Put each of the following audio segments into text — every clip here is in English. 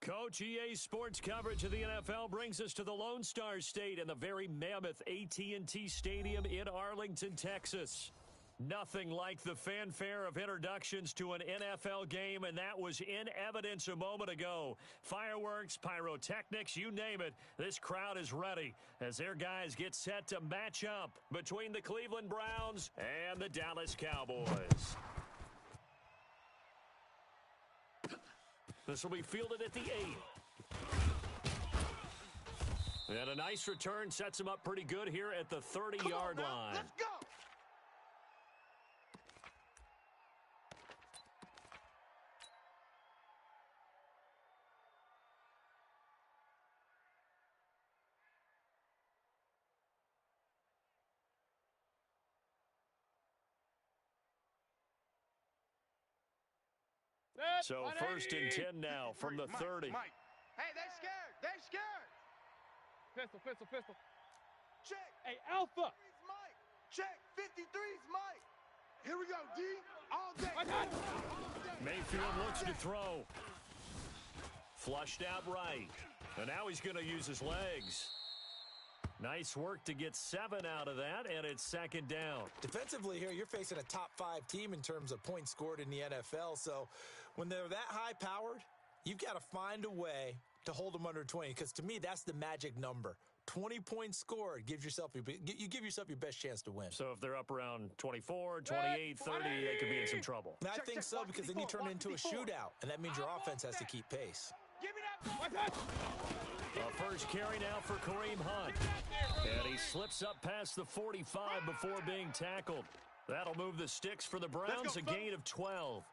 Coach, EA Sports coverage of the NFL brings us to the Lone Star State and the very mammoth AT&T Stadium in Arlington, Texas. Nothing like the fanfare of introductions to an NFL game, and that was in evidence a moment ago. Fireworks, pyrotechnics, you name it, this crowd is ready as their guys get set to match up between the Cleveland Browns and the Dallas Cowboys. This will be fielded at the 8. And a nice return sets him up pretty good here at the 30-yard line. Let's go! So first and 10 now from the 30. Mike. Hey, they scared. They scared. Pistol. Check. Hey, Alpha. Mike. Check. 53's Mike. Here we go, D. All day. Mayfield looks to throw. Flushed out right. And now he's going to use his legs. Nice work to get 7 out of that, and it's second down. Defensively here, you're facing a top-5 team in terms of points scored in the NFL. So when they're that high-powered, you've got to find a way to hold them under 20, because to me, that's the magic number. 20 points scored gives yourself you give yourself your best chance to win. So if they're up around 24, 28, 30, they could be in some trouble. And I think so, because then you turn it into a shootout, and that means your offense has to keep pace. Give me that. A first carry now for Kareem Hunt. And he slips up past the 45 before being tackled. That'll move the sticks for the Browns, a gain of 12.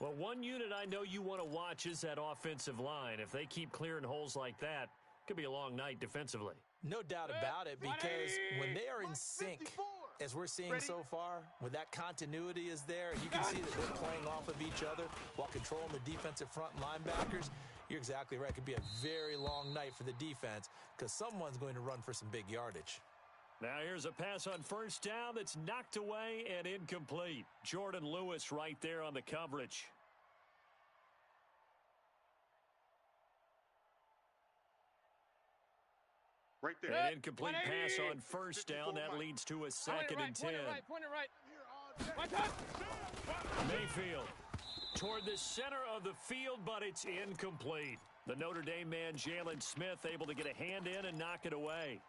Well, one unit I know you want to watch is that offensive line. If they keep clearing holes like that, it could be a long night defensively. No doubt about it, because when they are in sync, as we're seeing so far, when that continuity is there, and you can see that they're playing off of each other while controlling the defensive front linebackers, you're exactly right. It could be a very long night for the defense because someone's going to run for some big yardage. Now here's a pass on first down that's knocked away and incomplete. Jordan Lewis right there on the coverage. Right there. An incomplete pass on first down. That leads to a second and 10. Point it right. Mayfield toward the center of the field, but it's incomplete. The Notre Dame man, Jalen Smith, able to get a hand in and knock it away.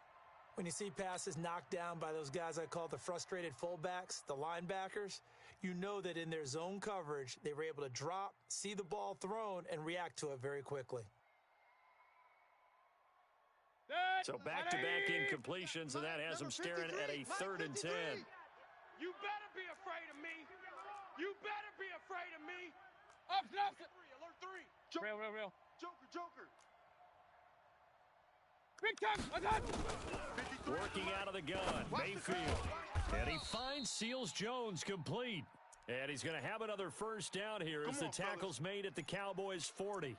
When you see passes knocked down by those guys I call the frustrated fullbacks, the linebackers, you know that in their zone coverage, they were able to drop, see the ball thrown, and react to it very quickly. So back-to-back incompletions, and that has them staring at a 3rd and 10. You better be afraid of me. You better be afraid of me. Opposite. Alert 3. Real. Joker. Big time. Working out of the gun, Mayfield. And he finds Seals-Jones complete. And he's going to have another first down here as the tackle's made at the Cowboys' 40.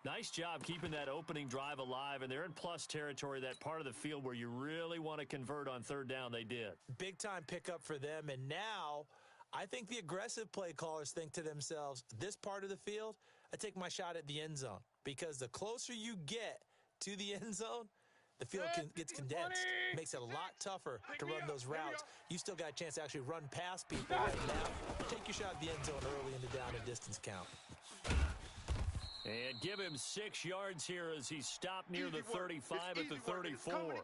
Nice job keeping that opening drive alive, and they're in plus territory, that part of the field where you really want to convert on 3rd down. They did. Big-time pickup for them, and now I think the aggressive play callers think to themselves, this part of the field, I take my shot at the end zone, because the closer you get to the end zone, the field gets condensed. It makes it a lot tougher to run those routes. You still got a chance to actually run past people right now. Take your shot at the end zone early in the down and distance count. And give him 6 yards here as he stopped near the 35 at the 34.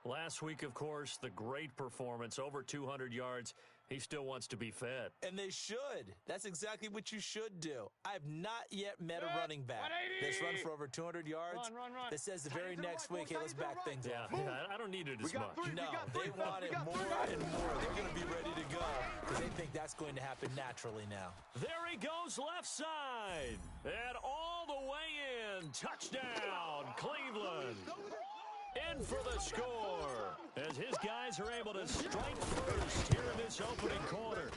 Last week, of course, the great performance, over 200 yards. He still wants to be fed. And they should. That's exactly what you should do. I have not yet met a running back that's run for over 200 yards Run. that says the very next week, hey, let's back things up. Yeah, I don't need it as much. No, they want it more and more. They're going to be ready to go because they think that's going to happen naturally now. There he goes left side. And all the way in. Touchdown, Cleveland. In for the score as his guys are able to strike first here in this opening quarter.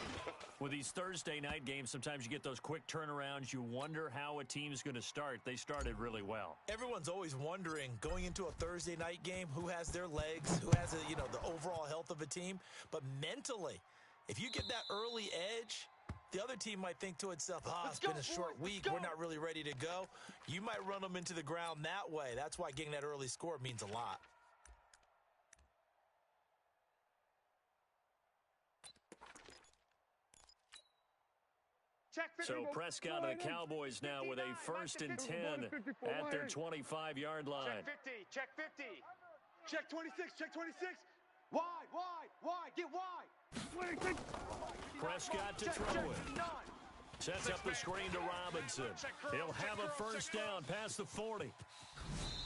With these Thursday night games, sometimes you get those quick turnarounds. You wonder how a team's going to start. They started really well. Everyone's always wondering, going into a Thursday night game, who has their legs, who has the overall health of a team. But mentally, if you get that early edge, The other team might think to itself, it's been a short week. We're not really ready to go. You might run them into the ground that way. That's why getting that early score means a lot. So Prescott and the Cowboys now with a 1st and 10 at their 25-yard line. Check 50. Check 26. Check 26. Wide. Get wide. 26. Prescott to throw it. Sets up the screen to Robinson. He'll have a first down past the 40.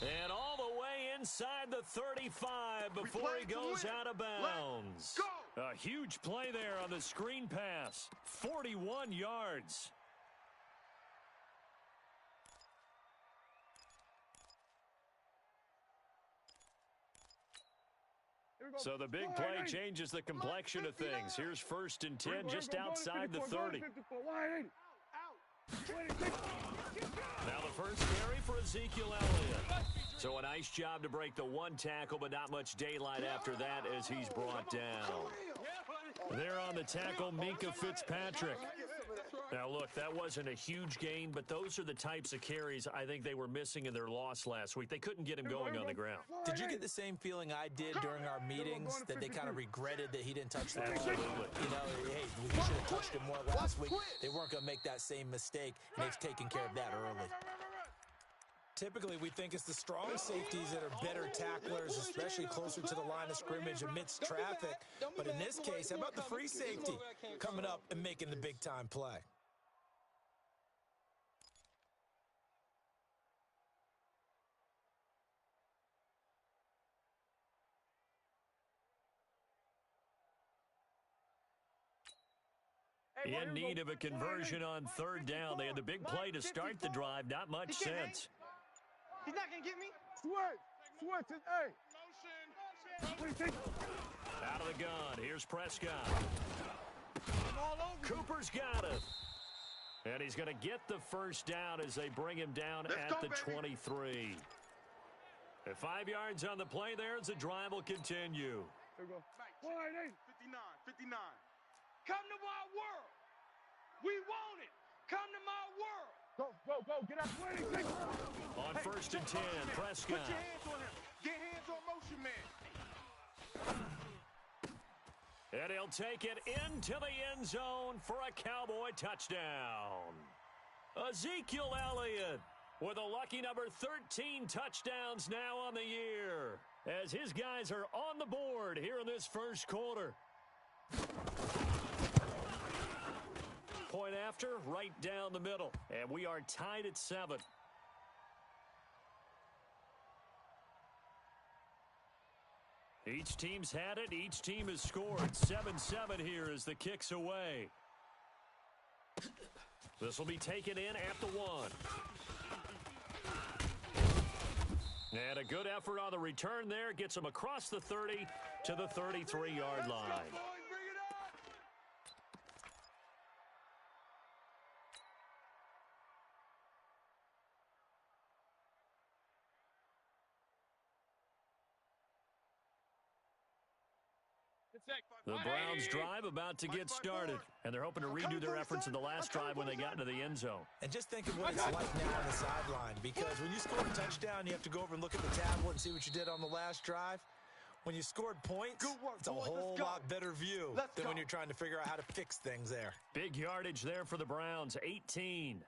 And all the way inside the 35 before he goes out of bounds. A huge play there on the screen pass. 41 yards. So the big play changes the complexion of things. Here's 1st and 10 just outside the 30. Now the first carry for Ezekiel Elliott. So a nice job to break the one tackle, but not much daylight after that as he's brought down. There on the tackle, Minkah Fitzpatrick. Now, look, that wasn't a huge gain, but those are the types of carries I think they were missing in their loss last week. They couldn't get him going on the ground. Did you get the same feeling I did during our meetings, that they kind of regretted that he didn't touch the ball? Absolutely. You know, hey, we should have touched him more last week. They weren't going to make that same mistake, and they've taken care of that early. Typically, we think it's the strong safeties that are better tacklers, especially closer to the line of scrimmage amidst traffic. But in this case, how about the free safety coming up and making the big-time play? In need of a conversion on 3rd down. They had the big play to start the drive. Not much sense. He's not going to get me. Switch. Hey. Out of the gun. Here's Prescott. Cooper's got it. And he's going to get the first down as they bring him down at the 23. At 5 yards on the play there as the drive will continue. There we go. 59. Come to my world. We want it. Come to my world. Go. Get out 26. On 1st and 10, Prescott. Put your hands on him. Get hands on motion man. And he'll take it into the end zone for a Cowboy touchdown. Ezekiel Elliott with a lucky number 13 touchdowns now on the year, as his guys are on the board here in this first quarter. Point after, right down the middle. And we are tied at 7. Each team's had it. Each team has scored. 7-7 here as the kick's away. This will be taken in at the 1. And a good effort on the return there. Gets him across the 30 to the 33-yard line. The Browns drive about to get started, and they're hoping to redo their efforts in the last drive when they got into the end zone. And just think of what it's like now on the sideline, because when you score a touchdown, you have to go over and look at the tablet and see what you did on the last drive. When you scored points, it's a whole lot better view than when you're trying to figure out how to fix things there. Big yardage there for the Browns, 18.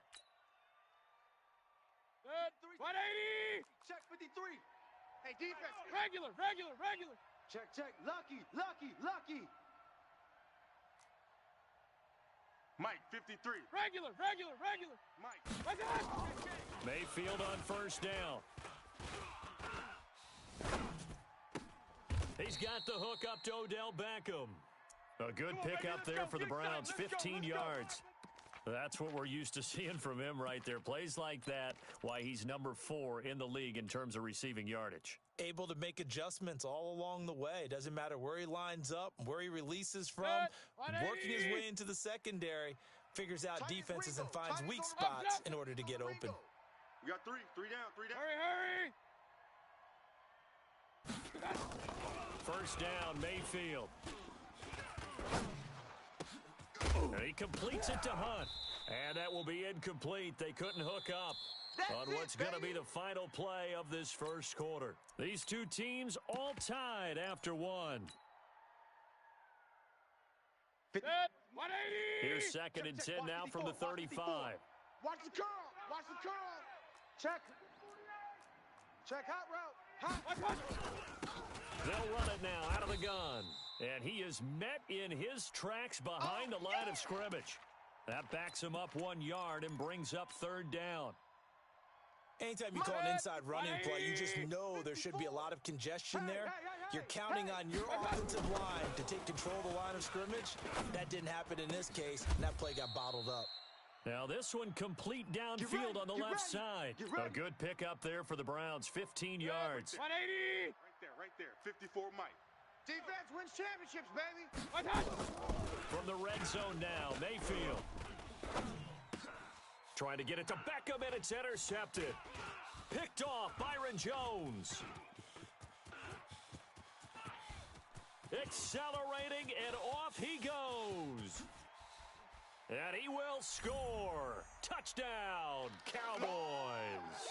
180! Check 53. Hey, defense. Regular. Check. Lucky. Mike, 53. Regular. Mike. My God! Mayfield on first down. He's got the hook up to Odell Beckham. A good pickup there for the Browns, 15 yards. That's what we're used to seeing from him right there. Plays like that, why he's number 4 in the league in terms of receiving yardage. Able to make adjustments all along the way. Doesn't matter where he lines up, where he releases from, working his way into the secondary, figures out defenses and finds weak spots in order to get open. We got 3 down. Hurry! First down, Mayfield. And he completes it to Hunt. And that will be incomplete. They couldn't hook up on what's going to be the final play of this first quarter. These two teams all tied after one. Set. 180. Here's second and 10 now from the 35. Watch the curl. Watch the curl. Check. Check hot route. Hot. They'll run it now out of the gun. And he is met in his tracks behind the line of scrimmage. That backs him up 1 yard and brings up third down. Anytime you call an inside running play, you just know there should be a lot of congestion there. You're counting on your offensive line to take control of the line of scrimmage. That didn't happen in this case, and that play got bottled up. Now this one complete downfield on the left side. A good pickup there for the Browns, 15 yards. 180. Right there. 54 Mike. Defense wins championships, baby. From the red zone now, Mayfield. Trying to get it to Beckham, and it's intercepted. Picked off, Byron Jones. Accelerating, and off he goes. And he will score. Touchdown, Cowboys.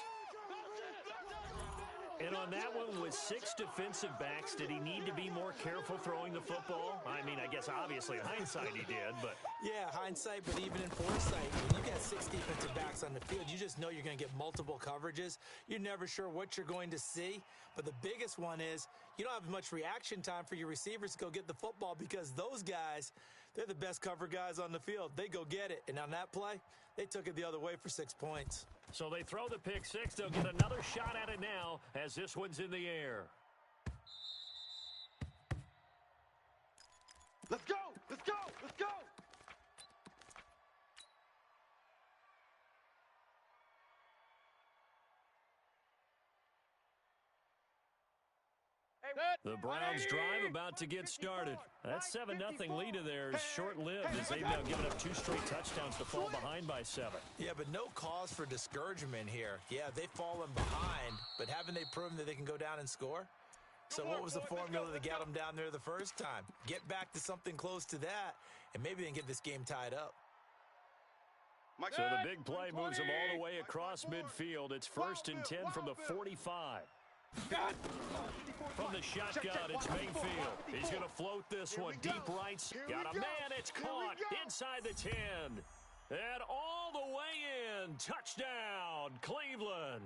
And on that one, with 6 defensive backs, did he need to be more careful throwing the football? I mean, I guess obviously in hindsight he did, but... Yeah, hindsight, but even in foresight, when you got 6 defensive backs on the field, you just know you're going to get multiple coverages. You're never sure what you're going to see. But the biggest one is you don't have much reaction time for your receivers to go get the football because those guys, they're the best cover guys on the field. They go get it. And on that play, they took it the other way for 6 points. So they throw the pick six. They'll get another shot at it now as this one's in the air. Let's go. Let's go. Let's go. The Browns drive about to get started. That 7-0 lead of theirs is short-lived as they've now given up 2 straight touchdowns to fall behind by 7. Yeah, but no cause for discouragement here. Yeah, they've fallen behind, but haven't they proven that they can go down and score? So what was the formula that got them down there the first time? Get back to something close to that, and maybe they can get this game tied up. So the big play moves them all the way across midfield. It's 1st and 10 from the 45. From the shotgun, it's Mayfield. He's going to float this one deep right. Got a man, it's caught inside the 10. And all the way in. Touchdown, Cleveland.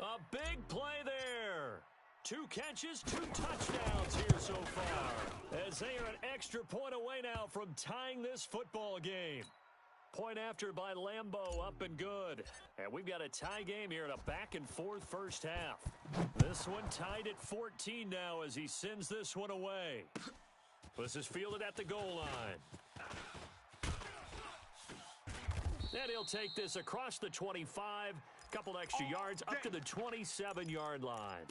A big play there. 2 catches, 2 touchdowns here so far. As they are an extra point away now from tying this football game. Point after by Lambeau, up and good. And we've got a tie game here in a back-and-forth first half. This one tied at 14 now as he sends this one away. This is fielded at the goal line. And he'll take this across the 25, couple extra yards, up to the 27-yard line.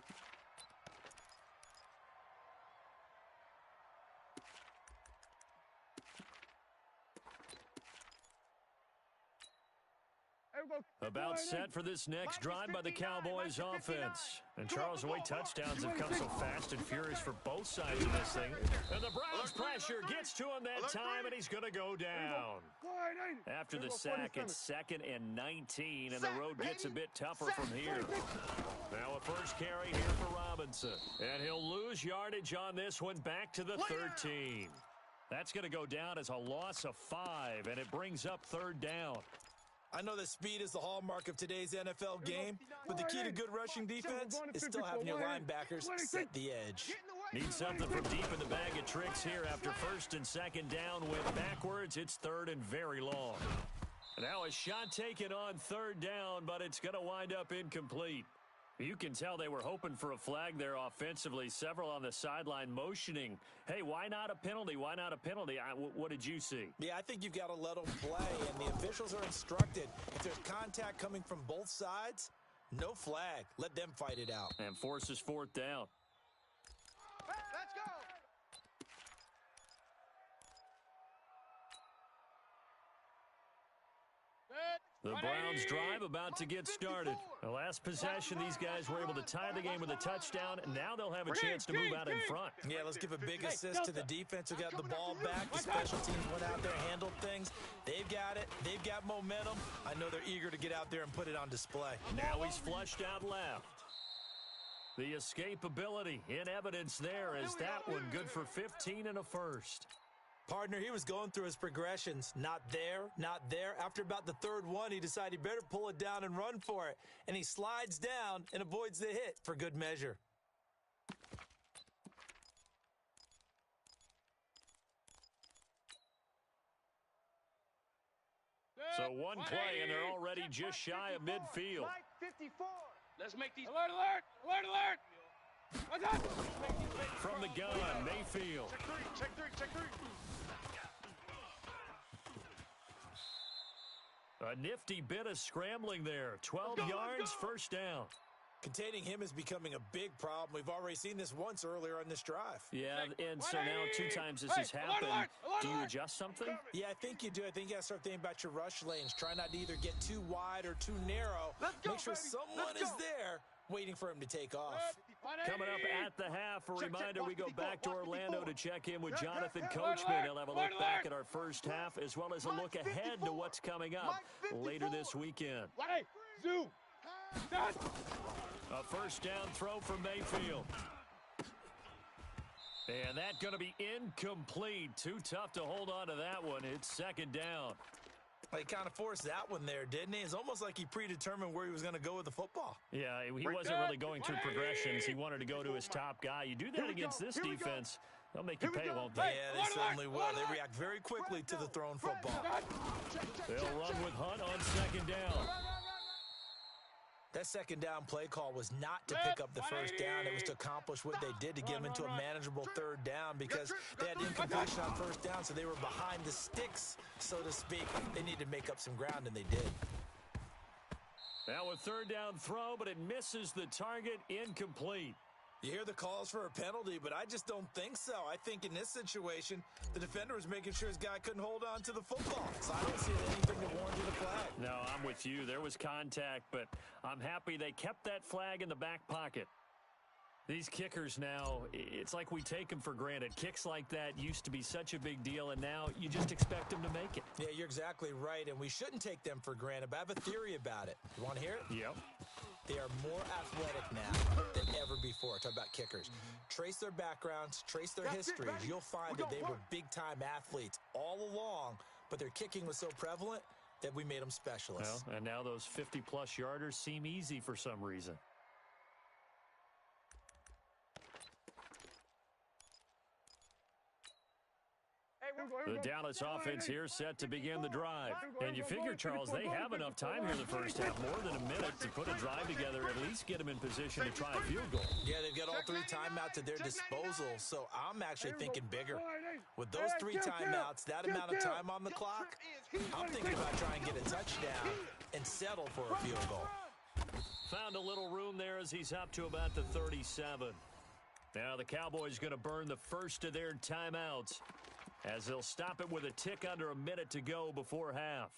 About set for this next drive by the Cowboys offense. And Charles, the way touchdowns have come so fast and furious for both sides of this thing. And the Browns pressure gets to him that time, and he's going to go down. After the sack, it's 2nd and 19, and the road gets a bit tougher from here. Now a first carry here for Robinson. And he'll lose yardage on this one back to the 13. That's going to go down as a loss of 5, and it brings up 3rd down. I know that speed is the hallmark of today's NFL game, but the key to good rushing defense is still having your linebackers set the edge. Need something from deep in the bag of tricks here after 1st and 2nd down. Went backwards. It's 3rd and very long. Now a shot taken on 3rd down, but it's going to wind up incomplete. You can tell they were hoping for a flag there offensively. Several on the sideline motioning, hey, why not a penalty? Why not a penalty? What did you see? Yeah, I think you've got to let them play, and the officials are instructed. If there's contact coming from both sides, no flag. Let them fight it out. And forces 4th down. Let's go. The Browns drive about to get started. The last possession, these guys were able to tie the game with a touchdown, and now they'll have a chance to move out in front. Yeah, let's give a big assist to the defense who got the ball back. The special teams went out there, handled things. They've got it. They've got momentum. I know they're eager to get out there and put it on display. Now he's flushed out left. The escapability in evidence there as that one good for 15 and a first. Partner, he was going through his progressions. Not there, not there. After about the third one, he decided he better pull it down and run for it. And he slides down and avoids the hit for good measure. So one play, and they're already just shy of midfield. 54. Let's make these. Alert, alert, alert, alert. What's up? From the gun, Mayfield. Check three. A nifty bit of scrambling there. 12 yards, first down. Containing him is becoming a big problem. We've already seen this once earlier on this drive. Yeah, and so now 2 times this has happened. Do you adjust something? Yeah, I think you do. I think you got to start thinking about your rush lanes. Try not to either get too wide or too narrow. Make sure someone is there waiting for him to take off. Coming up at the half, a reminder, we go back to Orlando to check in with Jonathan Coachman. He'll have a look back at our first half as well as a look ahead to what's coming up later this weekend. Zoom. A first down throw for Mayfield. And that's going to be incomplete. Too tough to hold on to that one. It's second down. He kind of forced that one there, didn't he? It's almost like he predetermined where he was going to go with the football. Yeah, he wasn't really going through progressions. He wanted to go to his top guy. You do that against this defense, they'll make you pay, won't they? Yeah, they certainly will. They react very quickly to the thrown football. They'll run with Hunt on second down. That second down play call was not to pick up the first down. It was to accomplish what they did to get them into a manageable third down because they had incompletion on first down, so they were behind the sticks, so to speak. They needed to make up some ground, and they did. Now a third down throw, but it misses the target, incomplete. You hear the calls for a penalty, but I just don't think so. I think in this situation, the defender was making sure his guy couldn't hold on to the football. So I don't see anything that warranted a flag. No, I'm with you. There was contact, but I'm happy they kept that flag in the back pocket. These kickers now, it's like we take them for granted. Kicks like that used to be such a big deal, and now you just expect them to make it. Yeah, you're exactly right, and we shouldn't take them for granted, but I have a theory about it. You want to hear it? Yep. They are more athletic now than ever before. Talk about kickers. Trace their backgrounds, trace their histories. You'll find that they were big-time athletes all along, but their kicking was so prevalent that we made them specialists. Well, and now those 50-plus yarders seem easy for some reason. The Dallas offense here set to begin the drive. And you figure, Charles, they have enough time here in the first half, more than a minute, to put a drive together, at least get them in position to try a field goal. Yeah, they've got all 3 timeouts at their disposal, so I'm actually thinking bigger. With those 3 timeouts, that amount of time on the clock, I'm thinking about trying to get a touchdown and settle for a field goal. Found a little room there as he's up to about the 37. Now the Cowboys going to burn the first of their timeouts, as they'll stop it with a tick under a minute to go before half.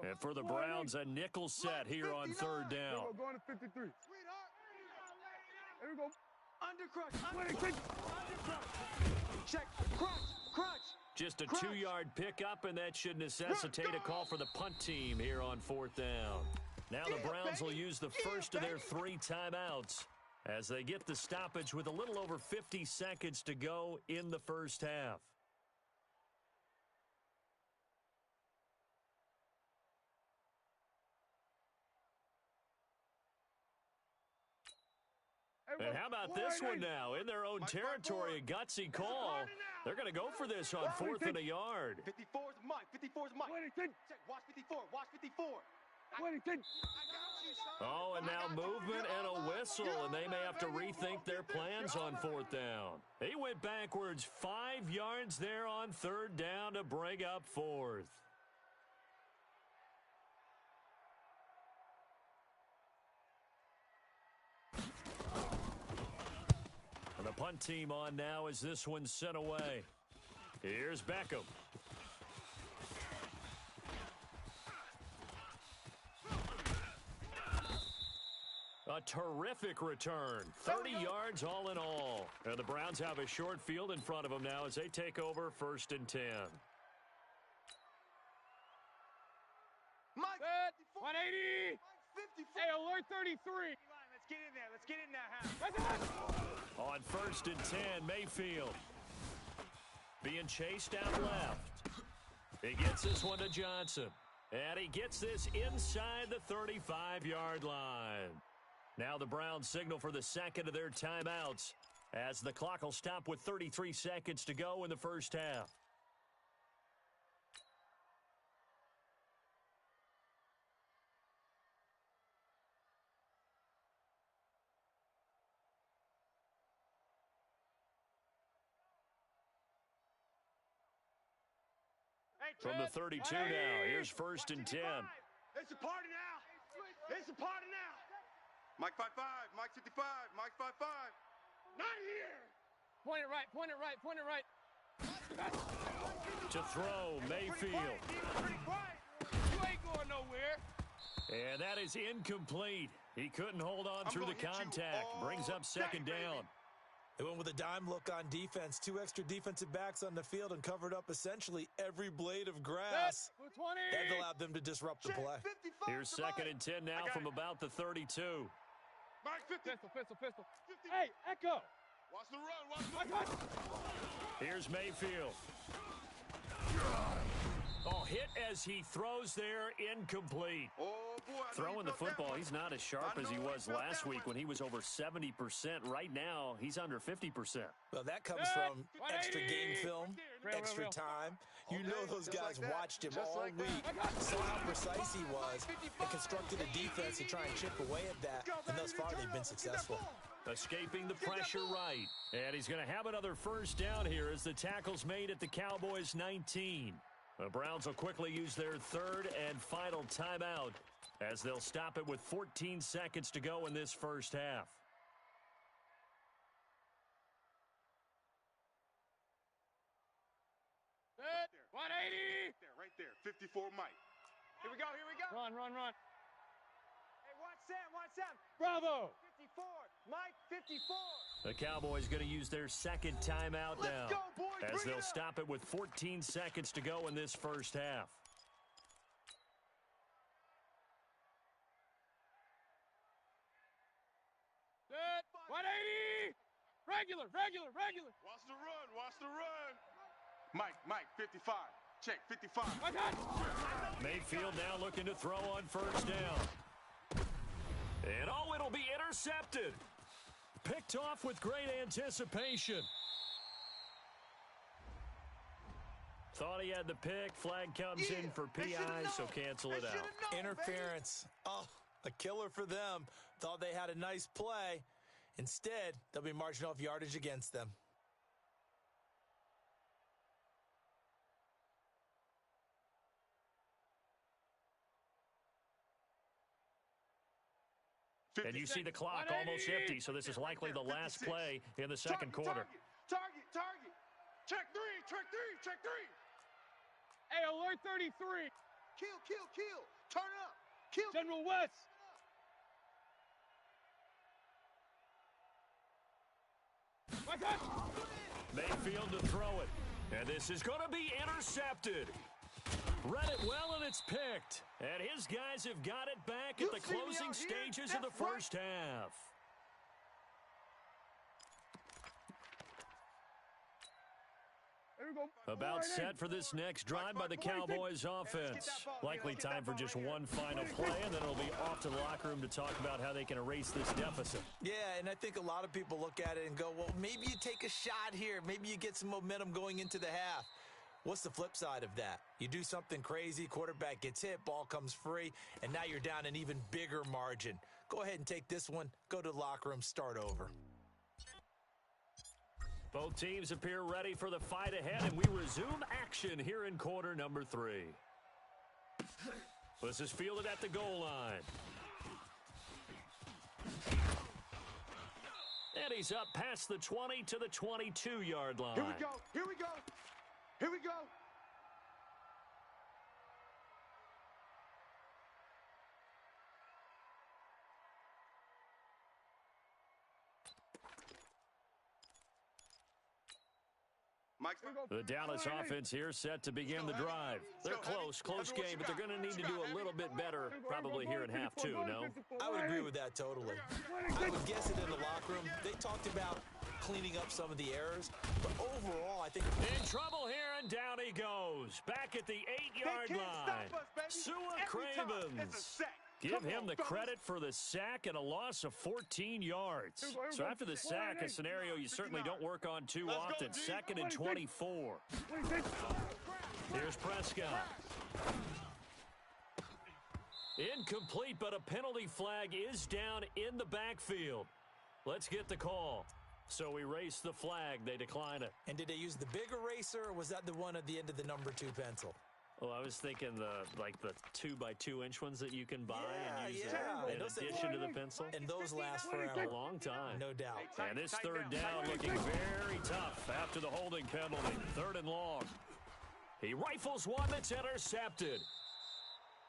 And for the Browns, a nickel set here on third down. Going to 53. Here we go. Undercrunch. Check. Crunch. Just a 2-yard pickup, and that should necessitate a call for the punt team here on fourth down. Now the Browns will use the first of their 3 timeouts as they get the stoppage with a little over 50 seconds to go in the first half. And how about this one now? In their own territory, a gutsy call. They're going to go for this on 4th and a yard. 54's Mike. 54's Mike. Check. Watch 54. Watch 54. Oh, and now movement and a whistle, and they may have to rethink their plans on 4th down. He went backwards 5 yards there on 3rd down to bring up 4th. And the punt team on now as this one's sent away. Here's Beckham. A terrific return. 30 yards all in all. And the Browns have a short field in front of them now as they take over 1st and 10. Mike, 180. Hey, alert 33. Let's get in there. Let's get in there. On 1st and 10, Mayfield. Being chased out left. He gets this one to Johnson. And he gets this inside the 35-yard line. Now the Browns signal for the second of their timeouts as the clock will stop with 33 seconds to go in the first half. From the 32 now, here's 1st and 10. It's a party now. It's a party now. Mike 5-5, Mike 55, Mike 5-5. Not here. Point it right, point it right, point it right. To throw, Mayfield. You ain't going nowhere. And that is incomplete. He couldn't hold on through the contact. Brings up 2nd down. They went with a dime look on defense. 2 extra defensive backs on the field and covered up essentially every blade of grass. That allowed them to disrupt the play. Here's 2nd and 10 now from about the 32. Mike 50. Pistol. Hey, Echo. Watch the run, watch the run. Here's Mayfield. Oh, hit as he throws there, incomplete. Oh, boy. Throwing the football, he's not as sharp as he was last week when he was over 70%. Right now, he's under 50%. Well, that comes from extra game film, extra time. You know those guys watched him all week, saw how precise he was, and constructed a defense to try and chip away at that, and thus far they've been successful. Escaping the pressure right. And he's going to have another 1st down here as the tackle's made at the Cowboys' 19. The Browns will quickly use their 3rd and final timeout as they'll stop it with 14 seconds to go in this first half. Set. 180. Right there. 54 Mike. Here we go. Run. Hey, watch Sam. Bravo. 54. Mike 54. The Cowboys going to use their 2nd timeout now go, boys. as they'll stop it with 14 seconds to go in this first half. Set. 180. Regular. Watch the run. Mike 55. Check 55. Mayfield now looking to throw on 1st down. And it'll be intercepted. Picked off with great anticipation. Thought he had the pick. Flag comes in for PI, so cancel it out. Interference. Oh, a killer for them. Thought they had a nice play. Instead, they'll be marching off yardage against them. And you see the clock almost empty, so this is likely the last play in the second quarter. Target. Check three. Hey, alert 33. Kill. Turn up. Kill. General West. Mayfield to throw it. And this is going to be intercepted. Read it well, and it's picked. And his guys have got it back at the closing stages of the first half. About set for this next drive by the Cowboys offense. Likely time for just one final play, and then it'll be off to the locker room to talk about how they can erase this deficit. Yeah, and I think a lot of people look at it and go, well, maybe you take a shot here. Maybe you get some momentum going into the half. What's the flip side of that? You do something crazy, quarterback gets hit, ball comes free, and now you're down an even bigger margin. Go ahead and take this one, go to the locker room, start over. Both teams appear ready for the fight ahead, and we resume action here in quarter number 3. This is fielded at the goal line. And he's up past the 20 to the 22-yard line. Here we go. Here we go. Here we go. The Dallas offense here set to begin the drive. They're close game, but they're going to need to do a little bit better probably here in half 2, no? I would agree with that totally. I would guess it in the locker room. They talked about cleaning up some of the errors, but overall, I think... In trouble here, and down he goes. Back at the 8-yard line. Sua Cravens. Give him the credit for the sack and a loss of 14 yards. So after the sack, a scenario you certainly don't work on too often. 2nd and 24. Here's Prescott. Incomplete, but a penalty flag is down in the backfield. Let's get the call. So erase the flag. They decline it. And did they use the big eraser, or was that the one at the end of the number 2 pencil? Well, I was thinking the 2x2-inch ones that you can buy and use in addition to the pencil. And those last forever. A long time. No doubt. And this third down looking very tough after the holding penalty. 3rd and long. He rifles one that's intercepted.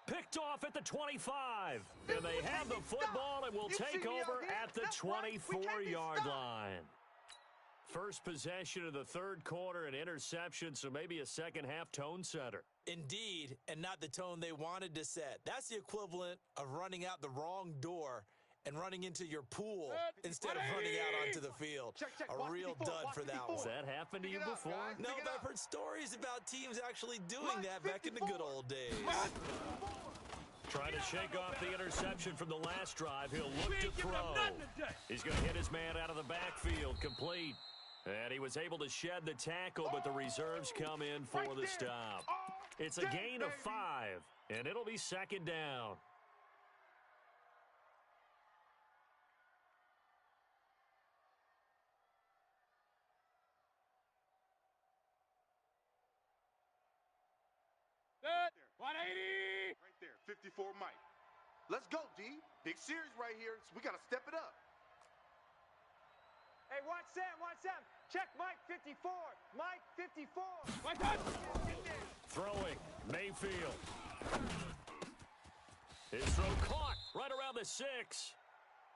Picked off at the 25. And they have the football and will take over at the 24-yard line. First possession of the third quarter, an interception, so maybe a second-half tone setter. Indeed, and not the tone they wanted to set. That's the equivalent of running out the wrong door and running into your pool instead of running out onto the field. A real dud for that one. Has that happened to you before? No, but I've heard stories about teams actually doing that back in the good old days. Trying to shake off the interception from the last drive. He'll look to throw. He's going to hit his man out of the backfield. Complete. And he was able to shed the tackle, but the reserves come in for the stop. It's a gain of 5, and it'll be 2nd down. Set. 180. Right there, 54 Mike. Let's go, D. Big series right here, so we got to step it up. Hey, watch Sam, watch Sam. Check Mike 54. Mike 54. Mike, touch. Throwing, Mayfield. His throw caught right around the 6.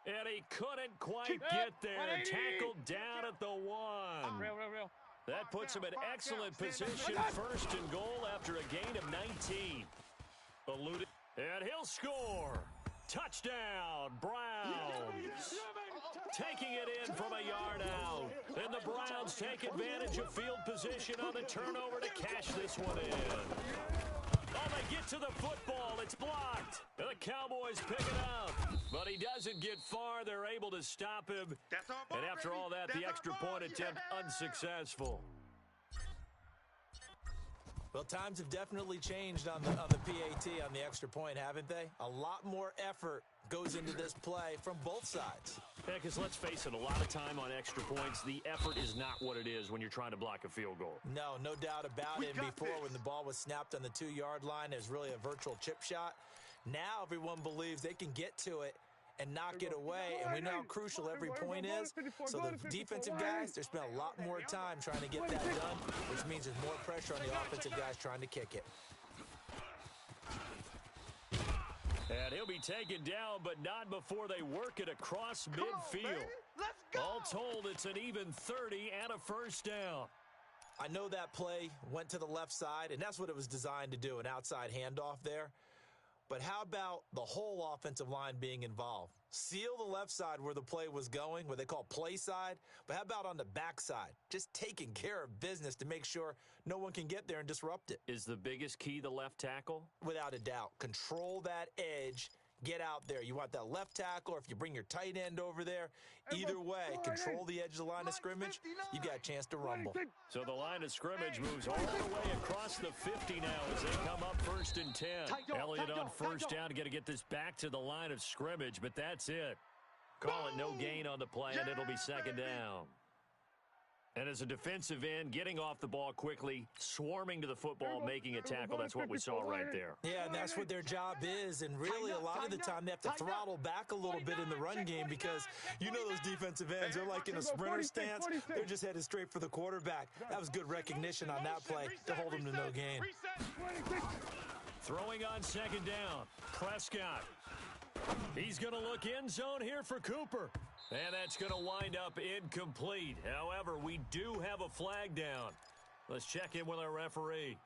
And he couldn't quite get there. Tackled down at the 1. Real. That puts him in excellent position. 1st and goal after a gain of 19. Eluded. And he'll score. Touchdown, Browns. Taking it in from a yard out. And the Browns take advantage of field position on the turnover to cash this one in. Oh, they get to the football. It's blocked. And the Cowboys pick it up. But he doesn't get far. They're able to stop him. And after all that, the extra point attempt unsuccessful. Well, times have definitely changed on the PAT, on the extra point, haven't they? A lot more effort goes into this play from both sides. Yeah, because let's face it, a lot of time on extra points, the effort is not what it is when you're trying to block a field goal. No doubt about it. And before, when the ball was snapped on the 2-yard line, it was really a virtual chip shot. Now everyone believes they can get to it and knock it away, and we know how crucial every point is. So the defensive guys, they spent a lot more time trying to get that done, which means there's more pressure on the offensive guys trying to kick it. And he'll be taken down, but not before they work it across midfield. All told, it's an even 30 and a 1st down. I know that play went to the left side, and that's what it was designed to do, an outside handoff there. But how about the whole offensive line being involved? Seal the left side where the play was going, what they call play side. But how about on the back side? Just taking care of business to make sure no one can get there and disrupt it. Is the biggest key the left tackle? Without a doubt. Control that edge. Get out there. You want that left tackle, or if you bring your tight end over there, either way, control the edge of the line of scrimmage, you got a chance to rumble. So the line of scrimmage moves all the way across the 50 now as they come up 1st and 10. Elliott on first down, got to get this back to the line of scrimmage, but that's it. Call it no gain on the play, and it'll be 2nd down. And as a defensive end, getting off the ball quickly, swarming to the football, making a tackle, that's what we saw right there. Yeah, and that's what their job is, and really a lot of the time they have to throttle back a little bit in the run game because you know those defensive ends, they're like in a sprinter stance. They're just headed straight for the quarterback. That was good recognition on that play to hold them to no gain. Throwing on 2nd down, Prescott. He's going to look end zone here for Cooper. And that's going to wind up incomplete. However, we do have a flag down. Let's check in with our referee.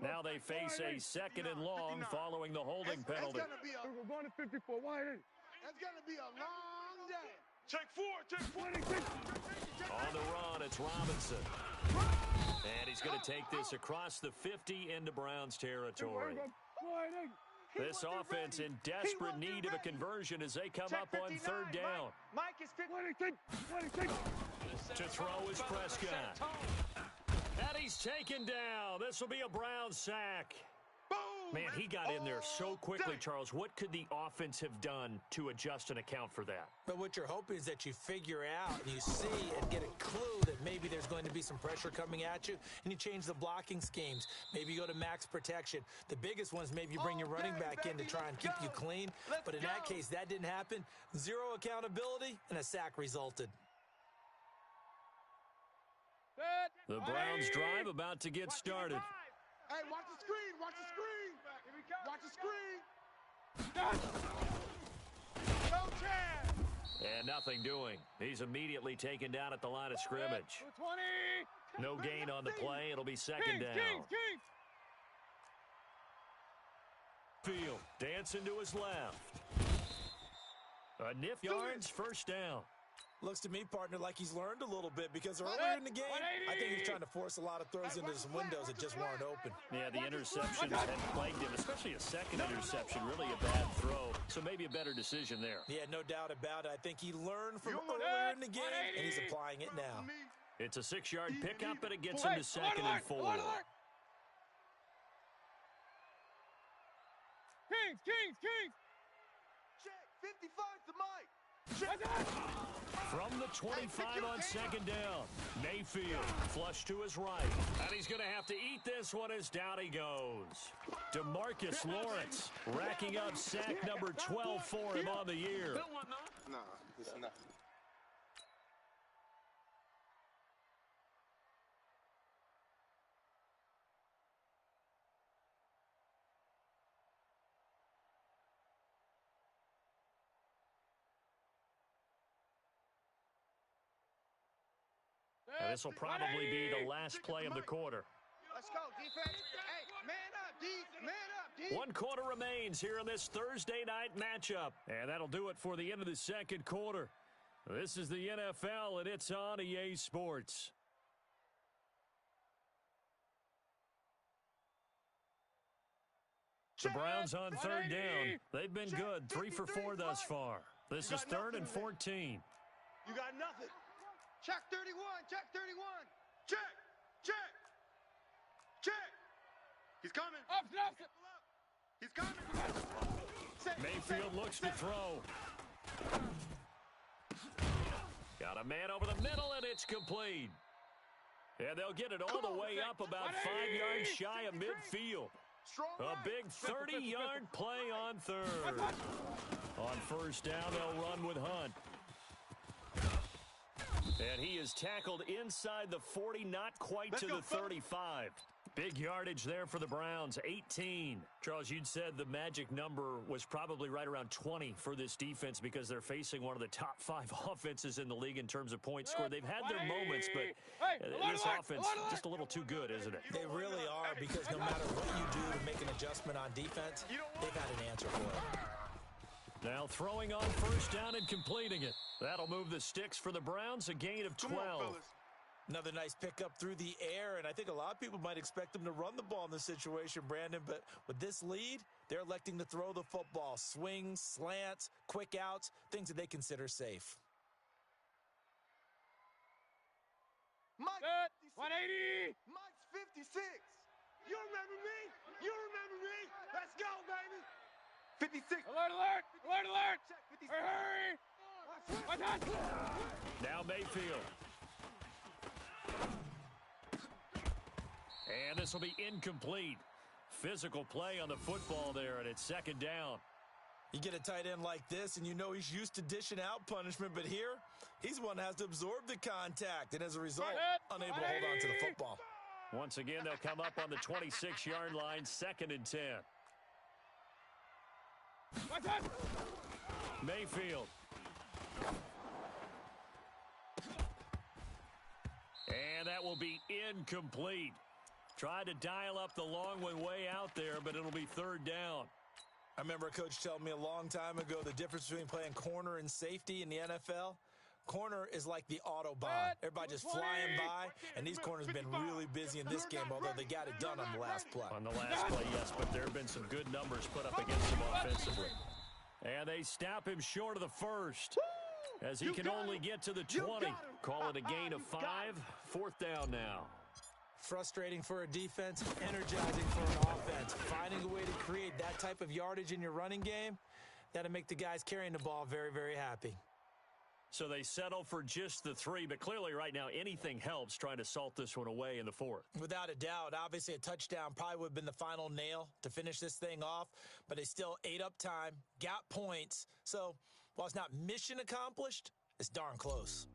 Now they face a 2nd and long following the holding penalty. We're going to 54. Why ain't it? That's going to be a long day. Check 4. On the run, it's Robinson. And he's going to take this across the 50 into Browns territory. This offense in desperate need of a conversion as they come up on 3rd down. Mike is 50. To throw is Prescott. And he's taken down. This will be a Browns sack. Man, he got in there so quickly, Charles. What could the offense have done to adjust and account for that? But what you're hoping is that you figure out and you see and get a clue that maybe there's going to be some pressure coming at you, and you change the blocking schemes. Maybe you go to max protection. The biggest ones, maybe you bring your running back in to try and keep you clean. But in that case, that didn't happen. Zero accountability, and a sack resulted. The Browns drive about to get started. Hey, watch the screen. Watch the screen. Watch the screen. Go, Chad. And nothing doing. He's immediately taken down at the line of scrimmage. 20. No gain on the play. It'll be 2nd down. Field dancing to his left. A nip yards, 1st down. Looks to me, partner, like he's learned a little bit because earlier in the game, I think he's trying to force a lot of throws into some windows that just weren't open. Yeah, the interceptions had plagued him, especially a second interception, really a bad throw. So maybe a better decision there. Yeah, no doubt about it. I think he learned from earlier in the game, and he's applying it now. It's a 6-yard pickup, and it gets him to 2nd and 4. Kings. Check. 55 to Mike. From the 25 on 2nd down, Mayfield flush to his right. And he's going to have to eat this one as down he goes. DeMarcus Lawrence racking up sack number 12 for him on the year. Nah, this is not. And this will probably be the last play of the quarter. Let's go, defense. Hey, man up, D. Man up, D. 1 quarter remains here in this Thursday night matchup. And that'll do it for the end of the 2nd quarter. This is the NFL, and it's on EA Sports. The Browns on 3rd down. They've been good, 3 for 4 thus far. This is 3rd and 14. You got nothing. Check 31. Check 31. Check. He's coming. Up. He's coming. Mayfield looks to throw. Got a man over the middle, and it's complete. And they'll get it all the way up about 5 yards shy of midfield. A big 30-yard play on 3rd. On 1st down, they'll run with Hunt. And he is tackled inside the 40, not quite to the 35. Big yardage there for the Browns, 18. Charles, you'd said the magic number was probably right around 20 for this defense because they're facing one of the top 5 offenses in the league in terms of points scored. They've had their moments, but this offense just a little too good, isn't it? They really are, because no matter what you do to make an adjustment on defense, they've had an answer for it. Now throwing on first down and completing it. That'll move the sticks for the Browns, a gain of 12. Another nice pickup through the air, and I think a lot of people might expect them to run the ball in this situation, Brandon, but with this lead, they're electing to throw the football. Swings, slants, quick outs, things that they consider safe. Mike, Good. 180. Mike's 56. You remember me? You remember me? Let's go, baby. 56. Alert, alert. Alert, alert. Check 56. Hurry. What's that? Now Mayfield. And this will be incomplete. Physical play on the football there, and it's second down. You get a tight end like this, and you know he's used to dishing out punishment, but here, he's the one that has to absorb the contact, and as a result, unable to hold on to the football. Once again, they'll come up on the 26-yard line, 2nd and 10. What's that? Mayfield. And that will be incomplete. Tried to dial up the long one way out there, but it'll be 3rd down. I remember a coach telling me a long time ago the difference between playing corner and safety in the NFL. Corner is like the Autobahn. Everybody just flying by, and these corners have been really busy in this game, although they got it done on the last play. On the last play, yes, but there have been some good numbers put up against him offensively. And they stop him short of the first, as he can only get to the 20. Call it a gain of 5. 4th down now. Frustrating for a defense, energizing for an offense. Finding a way to create that type of yardage in your running game, that'll make the guys carrying the ball very, very happy. So they settle for just the 3, but clearly right now anything helps trying to salt this one away in the 4th. Without a doubt, obviously a touchdown probably would have been the final nail to finish this thing off, but they still ate up time, got points. So while it's not mission accomplished, it's darn close.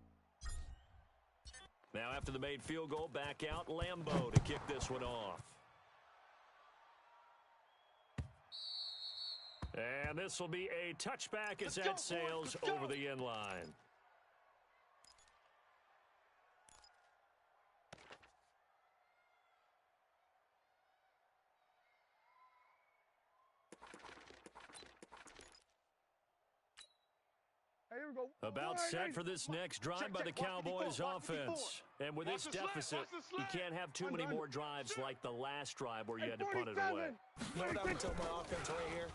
Now after the made field goal, back out Lambeau to kick this one off. And this will be a touchback as that sails over the end line. About set for this next drive by the Cowboys offense. And with this deficit, you can't have too many more drives like the last drive where you had to punt it away. You know what I would tell my offense right here?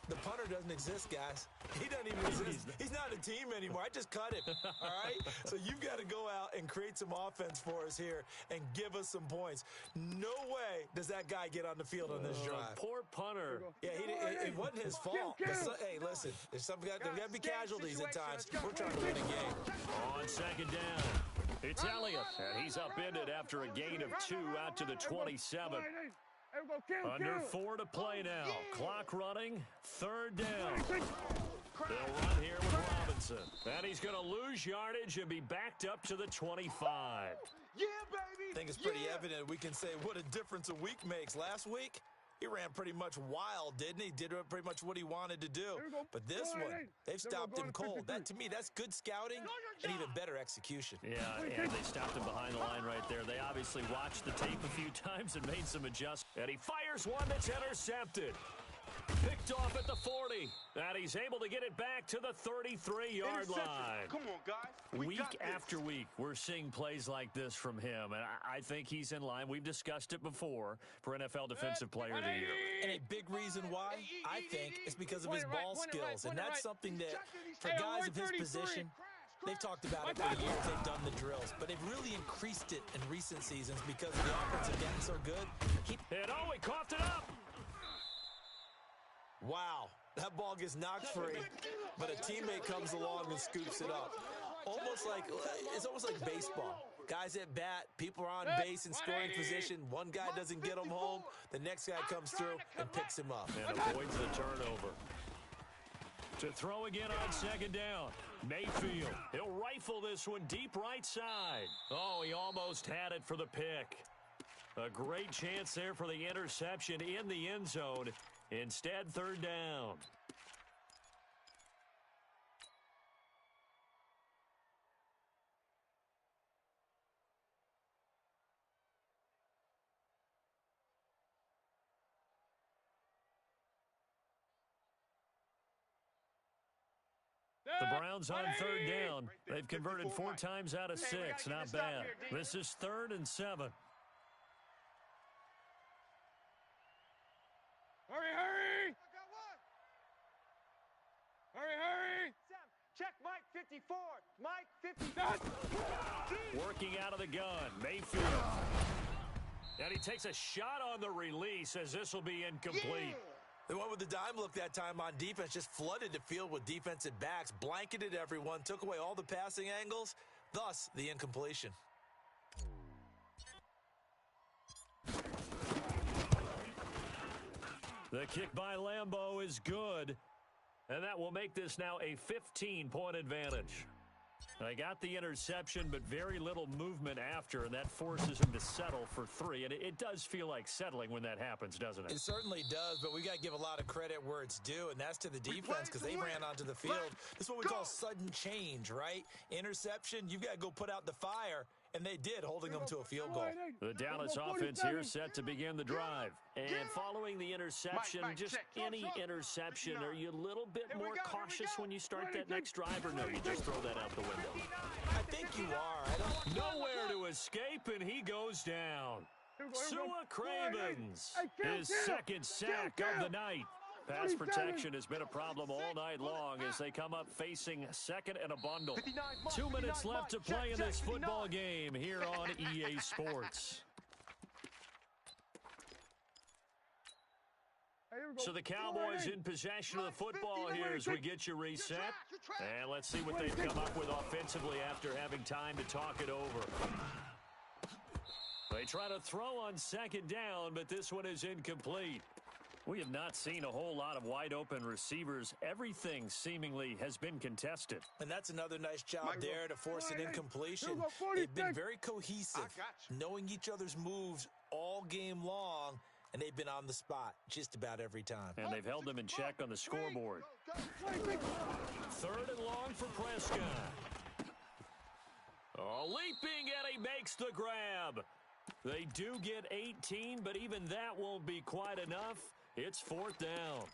The punter doesn't exist, guys. He doesn't even exist. He's not a team anymore. I just cut him, all right? So you've got to go out and create some offense for us here and give us some points. No way does that guy get on the field on this drive. Poor punter. Yeah, it wasn't his fault. Hey, listen, there's got to be casualties at times. We're trying to win a game. On 2nd down, it's Elliott, and he's upended after a gain of 2 out to the 27. Under 4 to play now. Clock running. 3rd down. They'll run here with Robinson. And he's going to lose yardage and be backed up to the 25. Yeah, baby. I think it's pretty evident we can say what a difference a week makes. Last week, he ran pretty much wild, didn't he? Did pretty much what he wanted to do. But this one, they've stopped him cold. That, to me, that's good scouting and even better execution. Yeah, and they stopped him behind the line right there. They obviously watched the tape a few times and made some adjustments. And he fires one that's intercepted. Picked off at the 40. And he's able to get it back to the 33-yard line. Come on, guys. Week after week, we're seeing plays like this from him. And I think he's in line. We've discussed it before for NFL Defensive Player of the Year. And a big reason why, I think, is because of his ball skills. And that's something that, for guys of his position, they've talked about it for years. They've done the drills. But they've really increased it in recent seasons because the offense has gotten so good. He coughed it up. Wow, that ball gets knocked free, but a teammate comes along and scoops it up. It's almost like baseball. Guys at bat, people are on base in scoring position. One guy doesn't get him home. The next guy comes through and picks him up. And avoids the turnover. To throw again on 2nd down. Mayfield. He'll rifle this one deep right side. Oh, he almost had it for the pick. A great chance there for the interception in the end zone. Instead, third down. The Browns on third down. They've converted 4 times out of 6. Not bad. This is 3rd and 7. Hurry, hurry! Hurry, hurry! Check Mike 54. Mike 54. Working out of the gun. Mayfield. And he takes a shot on the release as this will be incomplete. They went with the dime look that time on defense, just flooded the field with defensive backs, blanketed everyone, took away all the passing angles, thus the incompletion. The kick by Lambeau is good, and that will make this now a 15-point advantage. They got the interception, but very little movement after, and that forces him to settle for 3. And it does feel like settling when that happens, doesn't it? It certainly does, but we got to give a lot of credit where it's due, and that's to the defense because they ran onto the field. This is what we call sudden change, right? Interception, you've got to go put out the fire, and they did, holding them to a field goal. The Dallas offense here set to begin the drive. And following the interception, just any interception, are you a little bit more cautious when you start that next drive, or no, you just throw that out the window? I think you are. Nowhere to escape, and he goes down. Sua Cravens, his second sack of the night. Pass protection has been a problem all night long as they come up facing second and a bundle. 2 minutes left to play in this football game here on EA Sports. So the Cowboys in possession of the football here as we get you reset. And let's see what they've come up with offensively after having time to talk it over. They try to throw on second down, but this one is incomplete. We have not seen a whole lot of wide-open receivers. Everything seemingly has been contested. And that's another nice job there to force an incompletion. They've been very cohesive, knowing each other's moves all game long, and they've been on the spot just about every time. And they've held them in check on the scoreboard. 3rd and long for Prescott. Oh, leaping, and he makes the grab. They do get 18, but even that won't be quite enough. It's 4th down.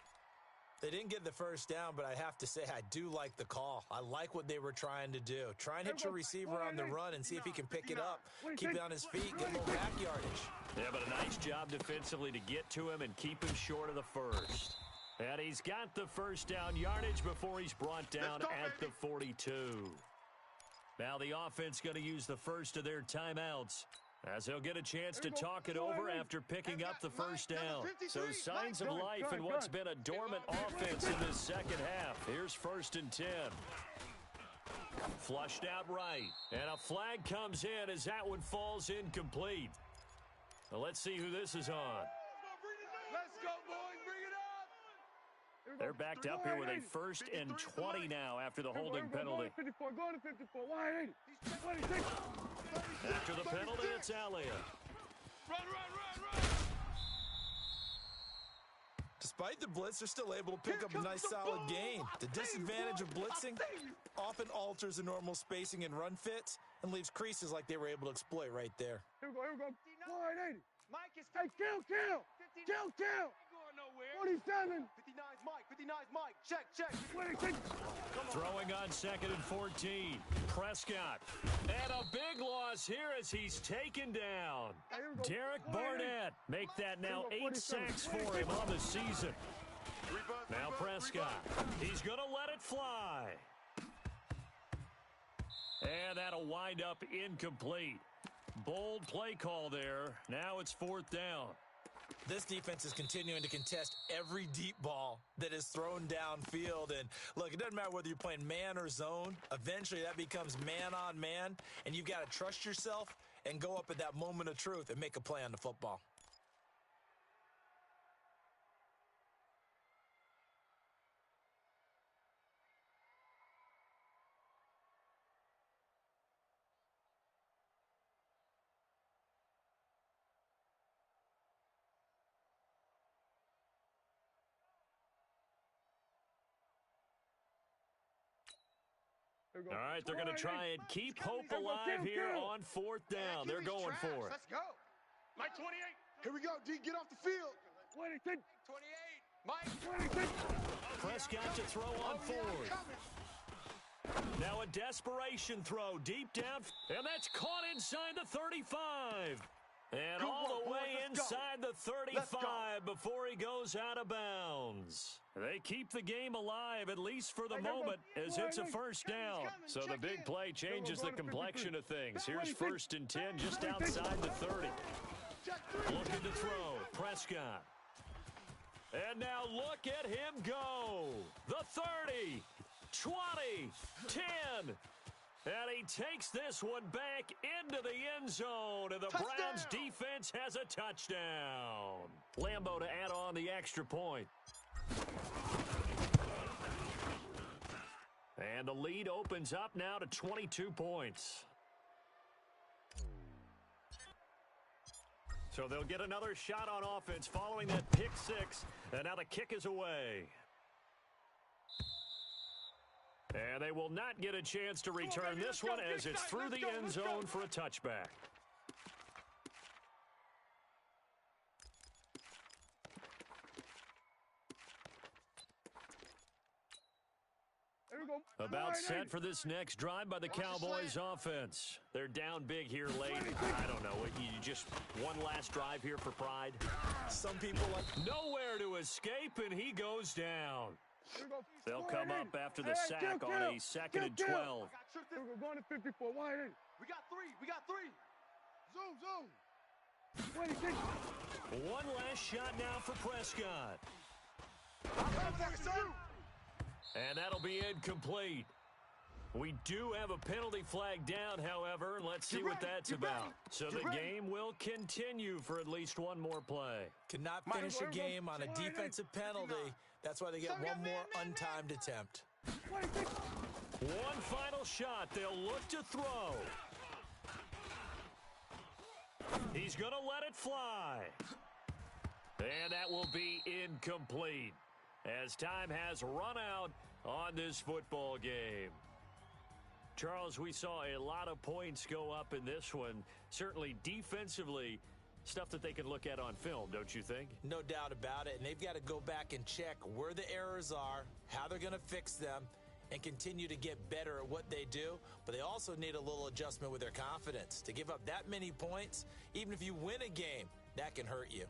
They didn't get the first down, but I have to say I do like the call. I like what they were trying to do. Try and hit your receiver on the run and see if he can pick it up. Keep it on his feet, get a little back yardage. Yeah, but a nice job defensively to get to him and keep him short of the first. And he's got the first down yardage before he's brought down at the 42. Now the offense going to use the first of their timeouts, as he'll get a chance to talk it over after picking up the first down. So signs of life in what's been a dormant offense in this second half. Here's 1st and 10. Flushed out right. And a flag comes in as that one falls incomplete. Well, let's see who this is on. Let's go, boys. Bring it up. They're backed up here with a 1st and 20 now after the holding penalty. 54, go to 54. 180. 26. After the penalty, it's Elliott. Run! Despite the blitz, they're still able to pick up a nice solid gain. The disadvantage of blitzing often alters the normal spacing and run fits and leaves creases like they were able to exploit right there. Here we go. 180. Mike is kill. 47. 59's Mike. 59's Mike. Check. 26. Throwing on 2nd and 14. Prescott. And a big loss here as he's taken down. Derek Barnett. Make that now 8 sacks for him on the season. Now Prescott. He's going to let it fly. And that'll wind up incomplete. Bold play call there. Now it's 4th down. This defense is continuing to contest every deep ball that is thrown downfield. And look, it doesn't matter whether you're playing man or zone. Eventually that becomes man on man, and you've got to trust yourself and go up at that moment of truth and make a play on the football. All right, they're going to try and keep hope alive here on 4th down. They're going for it. Let's go. Mike 28. Here we go, D. Get off the field. 28. Mike. 26. Prescott to throw on 4th. Now a desperation throw deep down, and that's caught inside the 35. And all the way inside the 35 before he goes out of bounds. They keep the game alive, at least for the moment, as it's a 1st down. So the big play changes the complexion of things. Here's 1st and 10 just outside the 30. Looking to throw, Prescott. And now look at him go. The 30, 20, 10. And he takes this one back into the end zone, and the Browns defense has a touchdown. Lambeau to add on the extra point. And the lead opens up now to 22 points. So they'll get another shot on offense following that pick 6, and now the kick is away. And they will not get a chance to return this one as it's through the end zone for a touchback. About set for this next drive by the Cowboys offense. They're down big here late. I don't know. You just one last drive here for pride. Some people like nowhere to escape, and he goes down. They'll come up after the sack on a 2nd and 12. We're going to 54. Wide in. We got 3. Zoom. 26. One last shot now for Prescott. And that'll be incomplete. We do have a penalty flag down, however, and let's see what that's about. So the game will continue for at least one more play. Cannot finish a game on a defensive penalty. That's why they get one more untimed attempt. One final shot. They'll look to throw. He's going to let it fly. And that will be incomplete as time has run out on this football game. Charles, we saw a lot of points go up in this one. Certainly defensively, stuff that they can look at on film, don't you think? No doubt about it. And they've got to go back and check where the errors are, how they're going to fix them, and continue to get better at what they do. But they also need a little adjustment with their confidence. To give up that many points, even if you win a game, that can hurt you.